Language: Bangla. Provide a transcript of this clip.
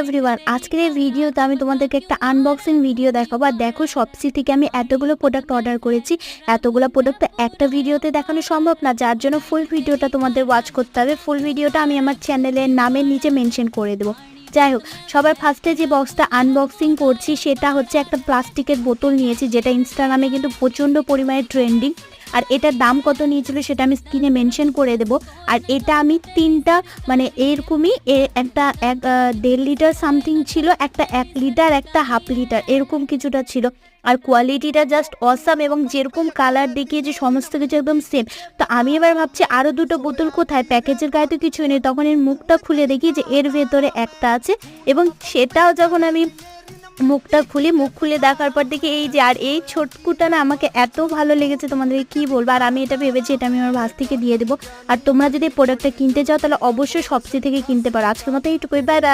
এভরিওয়ান, আজকের এই ভিডিওতে আমি তোমাদেরকে একটা আনবক্সিং ভিডিও দেখাবো। আর দেখো, শপসি থেকে আমি এতগুলো প্রোডাক্ট অর্ডার করেছি। এতগুলো প্রোডাক্ট একটা ভিডিওতে দেখানো সম্ভব না, যার জন্য ফুল ভিডিওটা তোমাদের ওয়াচ করতে হবে। ফুল ভিডিওটা আমি আমার চ্যানেলের নামের নিচে মেনশন করে দেবো। যাই হোক, সবার ফার্স্টে যে বক্সটা আনবক্সিং করছি সেটা হচ্ছে একটা প্লাস্টিকের বোতল নিয়েছি, যেটা ইনস্টাগ্রামে কিন্তু প্রচণ্ড পরিমাণে ট্রেন্ডিং। আর এটার দাম কত নিয়েছিল সেটা আমি স্ক্রিনে মেনশন করে দেবো। আর এটা আমি তিনটা এরকমই একটা 1.5 লিটার সামথিং ছিল, একটা 1 লিটার, একটা হাফ লিটার, এরকম কিছুটা ছিল। আর কোয়ালিটিটা জাস্ট অসাম, এবং যেরকম কালার দেখিয়েছে সমস্ত কিছু একদম সেম। তো আমি এবার ভাবছি আরও দুটো বোতল কোথায়, প্যাকেজের গায়ে তো কিছুই নেই। তখন এর মুখটা খুলে দেখি যে এর ভেতরে একটা আছে, এবং সেটাও যখন আমি মুখ খুলে দেখার পর দেখি এই যে, আর এই ছোটকুটা না আমাকে এত ভালো লেগেছে, তোমাদেরকে কি বলবো। আর আমি এটা ভেবেছি এটা আমি আমার ভাস্তিকে দিয়ে দেবো। আর তোমরা যদি প্রোডাক্টটা কিনতে চাও তাহলে অবশ্যই শপসি থেকে কিনতে পারো। আজকের মতো এইটুকুই, বাই বাই।